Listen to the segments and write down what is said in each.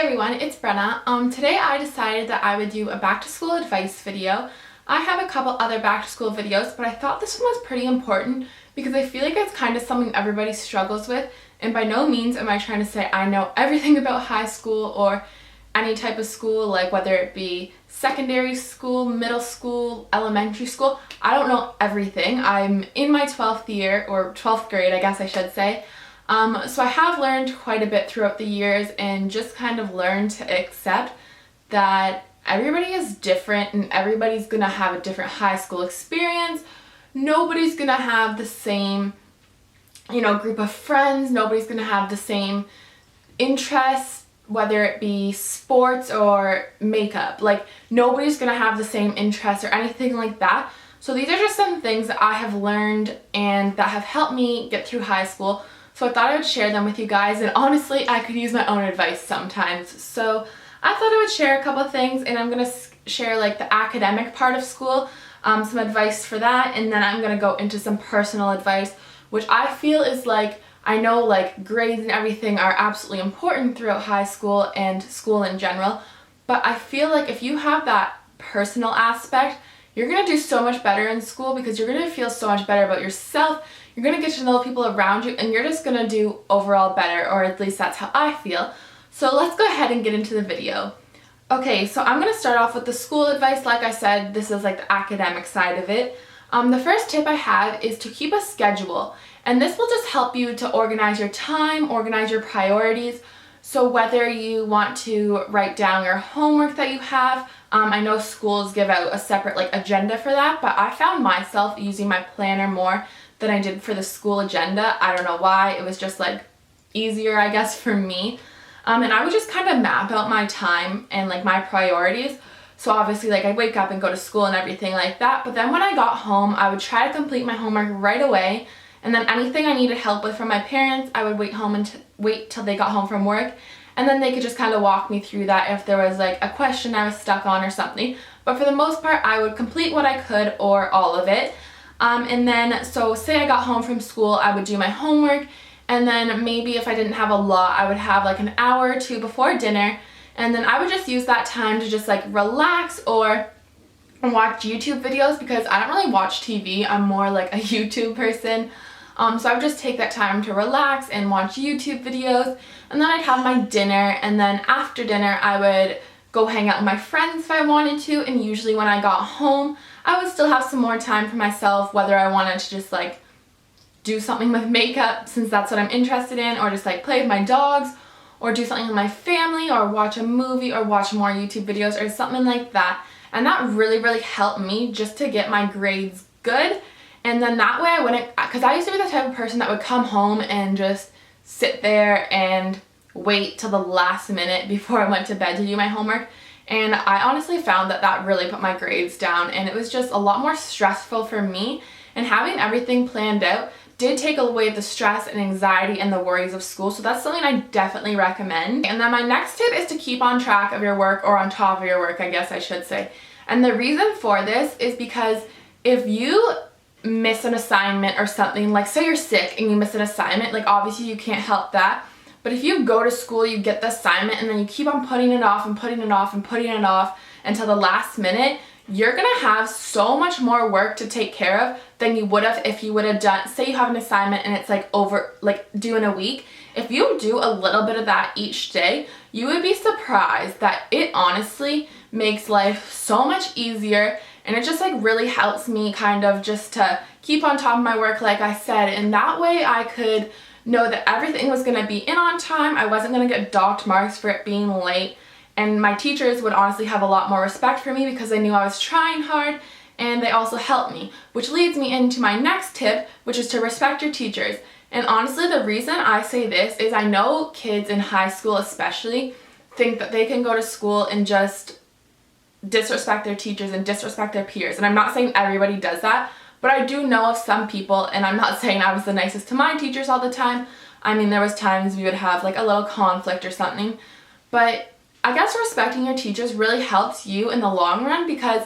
everyone, it's Brenna. Today I decided that I would do a back to school advice video. I have a couple other back to school videos, but I thought this one was pretty important because I feel like it's kind of something everybody struggles with, and by no means am I trying to say I know everything about high school or any type of school, like whether it be secondary school, middle school, elementary school. I don't know everything. I'm in my 12th year, or 12th grade I guess I should say. So I have learned quite a bit throughout the years and just kind of learned to accept that everybody is different and everybody's gonna have a different high school experience. Nobody's gonna have the same, group of friends. Nobody's gonna have the same interests, whether it be sports or makeup. Like, nobody's gonna have the same interests or anything like that. So these are just some things that I have learned and that have helped me get through high school. So I thought I would share them with you guys, and honestly I could use my own advice sometimes. So I thought I would share a couple of things, and I'm going to share like the academic part of school, some advice for that, and then I'm going to go into some personal advice, which I feel is like, I know like grades and everything are absolutely important throughout high school and school in general, but I feel like if you have that personal aspect, you're going to do so much better in school because you're going to feel so much better about yourself. You're going to get to know the people around you, and you're just going to do overall better, or at least that's how I feel. So let's go ahead and get into the video. Okay, so I'm going to start off with the school advice. Like I said, this is like the academic side of it. The first tip I have is to keep a schedule, and this will just help you to organize your time, organize your priorities. So whether you want to write down your homework that you have, I know schools give out a separate like agenda for that, but I found myself using my planner more than I did for the school agenda. I don't know why. It was just like easier, I guess, for me. And I would just kind of map out my time and like my priorities. So obviously like I wake up and go to school and everything like that. But then when I got home, I would try to complete my homework right away. And then anything I needed help with from my parents, I would wait till they got home from work. And then they could just kind of walk me through that if there was like a question I was stuck on or something. But for the most part, I would complete what I could or all of it. And then, so say I got home from school, I would do my homework, and then maybe if I didn't have a lot, I would have like an hour or two before dinner, and then I would just use that time to just like relax or watch YouTube videos, because I don't really watch TV. I'm more like a YouTube person. So I would just take that time to relax and watch YouTube videos, and then I'd have my dinner, and then after dinner I would go hang out with my friends if I wanted to, and usually when I got home I would still have some more time for myself, whether I wanted to just like do something with makeup since that's what I'm interested in, or just like play with my dogs, or do something with my family, or watch a movie, or watch more YouTube videos or something like that. And that really helped me just to get my grades good. And then that way I wouldn't, because I used to be the type of person that would come home and just sit there and wait till the last minute before I went to bed to do my homework. And I honestly found that that really put my grades down, and it was just a lot more stressful for me. And having everything planned out did take away the stress and anxiety and the worries of school. So that's something I definitely recommend. And then my next tip is to keep on track of your work, or on top of your work, I guess I should say. And the reason for this is because if you miss an assignment or something, like say you're sick and you miss an assignment, like obviously you can't help that. But if you go to school, you get the assignment, and then you keep on putting it off and putting it off and putting it off until the last minute, you're gonna have so much more work to take care of than you would have if you would have done, say you have an assignment and it's like due in a week. If you do a little bit of that each day, you would be surprised that it honestly makes life so much easier, and it just like really helps me kind of just to keep on top of my work, like I said, and that way I could know that everything was going to be in on time. I wasn't going to get docked marks for it being late, and my teachers would honestly have a lot more respect for me because they knew I was trying hard, and they also helped me, which leads me into my next tip, which is to respect your teachers. And honestly, the reason I say this is I know kids in high school especially think that they can go to school and just disrespect their teachers and disrespect their peers, and I'm not saying everybody does that, but I do know of some people, and I'm not saying I was the nicest to my teachers all the time. I mean, there was times we would have like a little conflict or something, but I guess respecting your teachers really helps you in the long run, because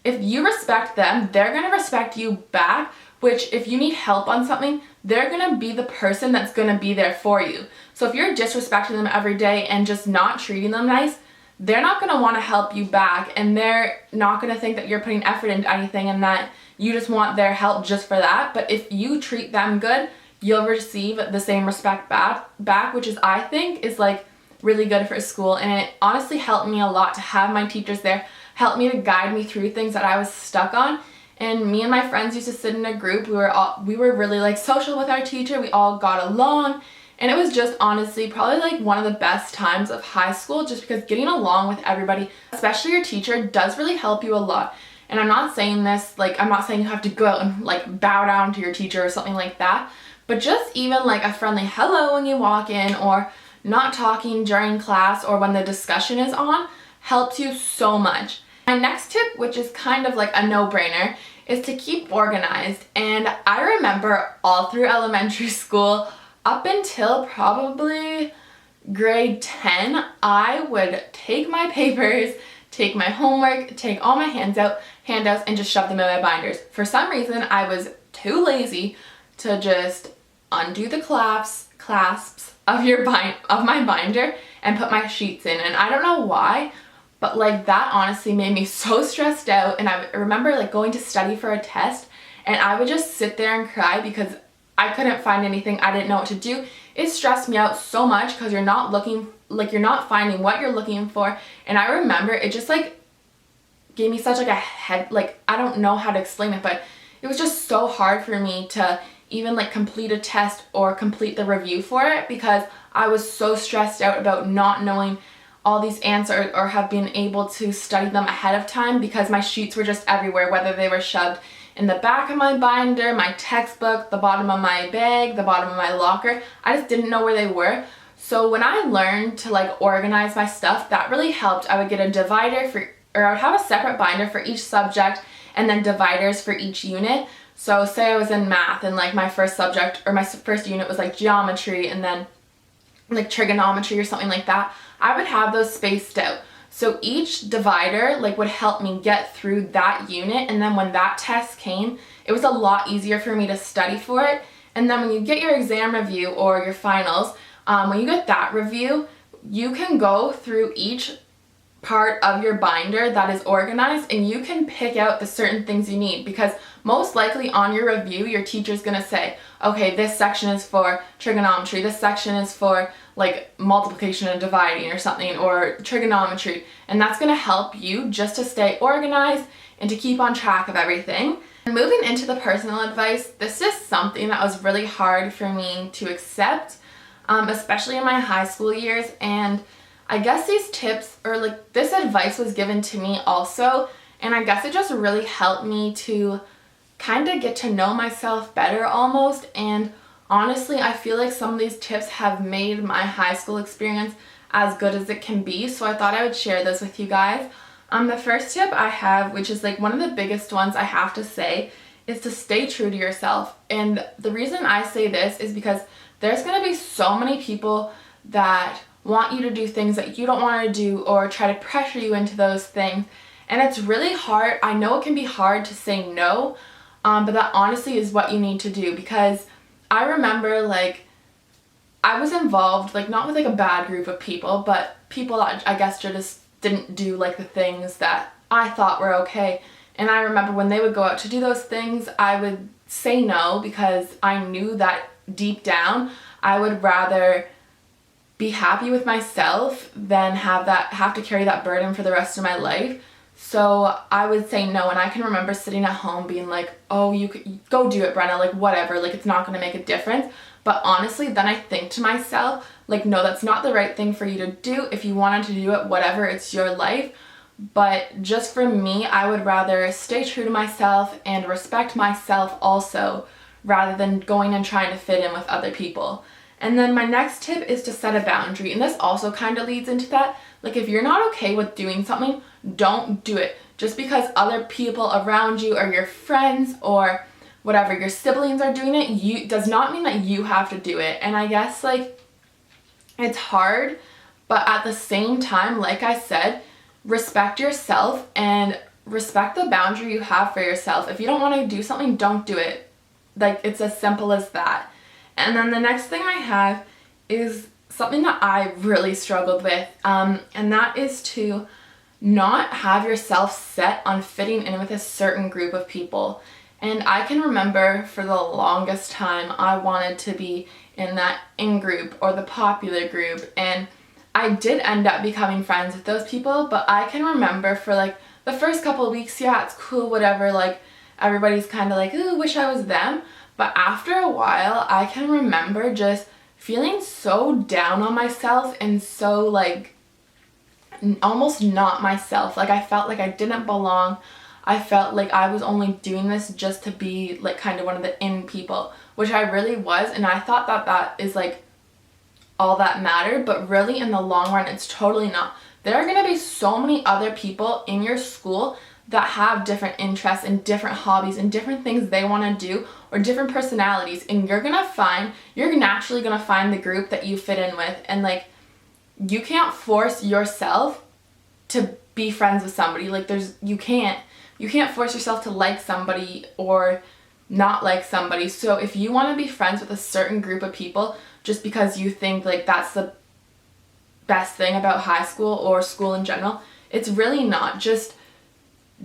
if you respect them, they're going to respect you back, which if you need help on something, they're gonna be the person that's gonna be there for you. So if you're disrespecting them every day and just not treating them nice, they're not gonna wanna help you back, and they're not gonna think that you're putting effort into anything and that you just want their help just for that. But if you treat them good, you'll receive the same respect back, which is, I think, is like really good for school. And it honestly helped me a lot to have my teachers there, helped me to guide me through things that I was stuck on. And me and my friends used to sit in a group. We were really like social with our teacher. We all got along, and it was just honestly probably like one of the best times of high school, just because getting along with everybody, especially your teacher, does really help you a lot. And I'm not saying this, like, I'm not saying you have to go out and like bow down to your teacher or something like that, but just even like a friendly hello when you walk in, or not talking during class or when the discussion is on, helps you so much. My next tip, which is kind of like a no-brainer, is to keep organized. And I remember all through elementary school, up until probably grade 10, I would take my papers, take my homework, take all my handouts, and just shove them in my binders. For some reason, I was too lazy to just undo the clasps of my binder and put my sheets in. And I don't know why, but like that honestly made me so stressed out. And I remember like going to study for a test, and I would just sit there and cry because I couldn't find anything. I didn't know what to do. It stressed me out so much because you're not finding what you're looking for. And I remember it just like gave me such like a head, like I don't know how to explain it, but it was just so hard for me to even like complete a test or complete the review for it, because I was so stressed out about not knowing all these answers or have been able to study them ahead of time, because my sheets were just everywhere, whether they were shoved in the back of my binder, my textbook, the bottom of my bag, the bottom of my locker. I just didn't know where they were. So when I learned to like organize my stuff, that really helped. I would get a divider I would have a separate binder for each subject and then dividers for each unit. So say I was in math and like my first subject or my first unit was like geometry and then like trigonometry or something like that, I would have those spaced out. So each divider like would help me get through that unit, and then when that test came, it was a lot easier for me to study for it. And then when you get your exam review or your finals, when you get that review, you can go through each part of your binder that is organized and you can pick out the certain things you need, because most likely on your review your teacher's gonna say, okay, this section is for trigonometry, this section is for like multiplication and dividing or something, or trigonometry, and that's gonna help you just to stay organized and to keep on track of everything. And moving into the personal advice, this is something that was really hard for me to accept, especially in my high school years. And I guess these tips or like this advice was given to me also, and I guess it just really helped me to kind of get to know myself better almost. And honestly, I feel like some of these tips have made my high school experience as good as it can be, so I thought I would share this with you guys. The first tip I have, which is like one of the biggest ones I have to say, is to stay true to yourself. And the reason I say this is because there's going to be so many people that want you to do things that you don't want to do or try to pressure you into those things. And it's really hard. I know it can be hard to say no, but that honestly is what you need to do, because I remember like I was involved, like not with like a bad group of people, but people that I guess just didn't do like the things that I thought were okay. And I remember when they would go out to do those things, I would say no, because I knew that deep down I would rather be happy with myself than have to carry that burden for the rest of my life. So I would say no, and I can remember sitting at home being like, oh, you could go do it, Brenna, like whatever, like it's not going to make a difference. But honestly, then I think to myself, like, no, that's not the right thing for you to do. If you wanted to do it, whatever, it's your life. But just for me, I would rather stay true to myself and respect myself also, rather than going and trying to fit in with other people. And then my next tip is to set a boundary, and this also kind of leads into that. Like if you're not okay with doing something, don't do it. Just because other people around you or your friends or whatever, your siblings are doing it, does not mean that you have to do it. And I guess like it's hard, but at the same time, like I said, respect yourself and respect the boundary you have for yourself. If you don't want to do something, don't do it. Like, it's as simple as that. And then the next thing I have is something that I really struggled with, and that is to not have yourself set on fitting in with a certain group of people. And I can remember for the longest time I wanted to be in that in group or the popular group, and I did end up becoming friends with those people, but I can remember for like the first couple of weeks, yeah, it's cool, whatever, like everybody's kind of like, ooh, wish I was them. But after a while, I can remember just feeling so down on myself and so like almost not myself. Like, I felt like I didn't belong. I felt like I was only doing this just to be like kind of one of the in people, which I really was, and I thought that that is like all that mattered, but really in the long run it's totally not. There are going to be so many other people in your school that have different interests and different hobbies and different things they want to do, or different personalities, and you're naturally going to find the group that you fit in with. And like, you can't force yourself to be friends with somebody. Like, you can't force yourself to like somebody or not like somebody. So if you want to be friends with a certain group of people just because you think like that's the best thing about high school or school in general, it's really not. Just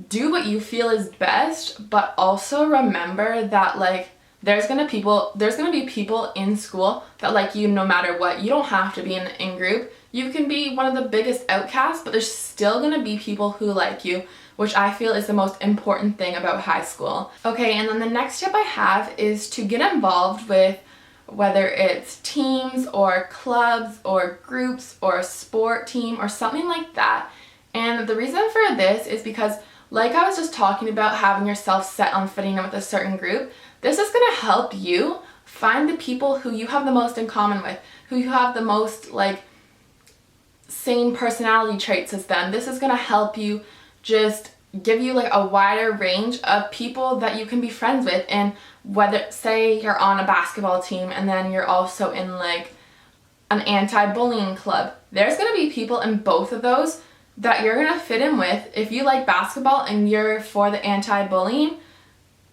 do what you feel is best, but also remember that like there's gonna be people in school that like you no matter what. You don't have to be in the in group. You can be one of the biggest outcasts, but there's still gonna be people who like you, which I feel is the most important thing about high school. Okay, and then the next tip I have is to get involved with, whether it's teams or clubs or groups or a sport team or something like that. And the reason for this is because, like I was just talking about, having yourself set on fitting in with a certain group, this is going to help you find the people who you have the most in common with, who you have the most like same personality traits as them. This is going to help you just give you like a wider range of people that you can be friends with. And whether, say you're on a basketball team and then you're also in like an anti-bullying club, there's going to be people in both of those that you're going to fit in with. If you like basketball and you're for the anti-bullying,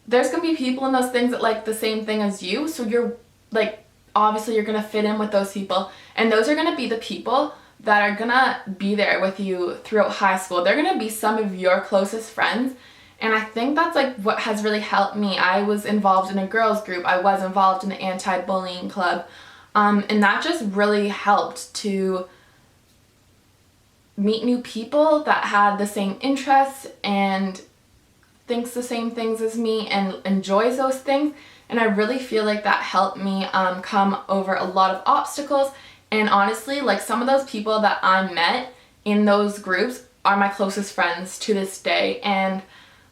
there's going to be people in those things that like the same thing as you. So you're like, obviously you're going to fit in with those people, and those are going to be the people that are gonna be there with you throughout high school. They're gonna be some of your closest friends, and I think that's like what has really helped me. I was involved in a girls group, I was involved in the anti-bullying club, and that just really helped to meet new people that had the same interests and thinks the same things as me and enjoys those things. And I really feel like that helped me come over a lot of obstacles. And honestly, like, some of those people that I met in those groups are my closest friends to this day. And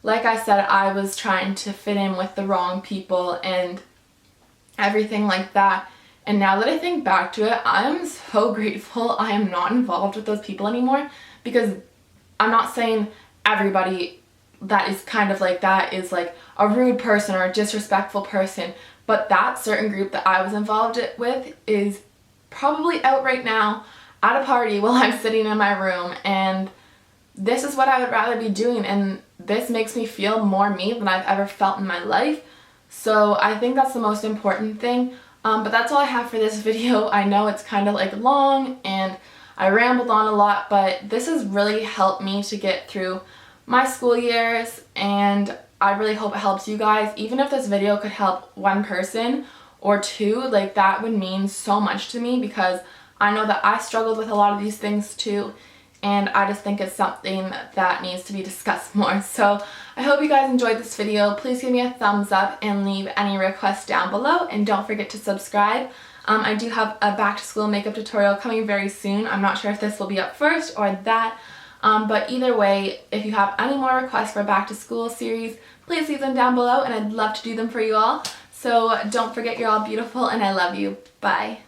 like I said, I was trying to fit in with the wrong people and everything like that. And now that I think back to it, I am so grateful I am not involved with those people anymore, because I'm not saying everybody that is kind of like that is like a rude person or a disrespectful person, but that certain group that I was involved with is probably out right now at a party while I'm sitting in my room, and this is what I would rather be doing, and this makes me feel more me than I've ever felt in my life. So I think that's the most important thing. But that's all I have for this video. I know it's kind of like long and I rambled on a lot, but this has really helped me to get through my school years, and I really hope it helps you guys. Even if this video could help one person or two, like, that would mean so much to me, because I know that I struggled with a lot of these things too, and I just think it's something that needs to be discussed more. So I hope you guys enjoyed this video. Please give me a thumbs up and leave any requests down below, and don't forget to subscribe. I do have a back to school makeup tutorial coming very soon. I'm not sure if this will be up first or that, but either way, if you have any more requests for a back to school series, please leave them down below and I'd love to do them for you all. So don't forget, you're all beautiful and I love you. Bye.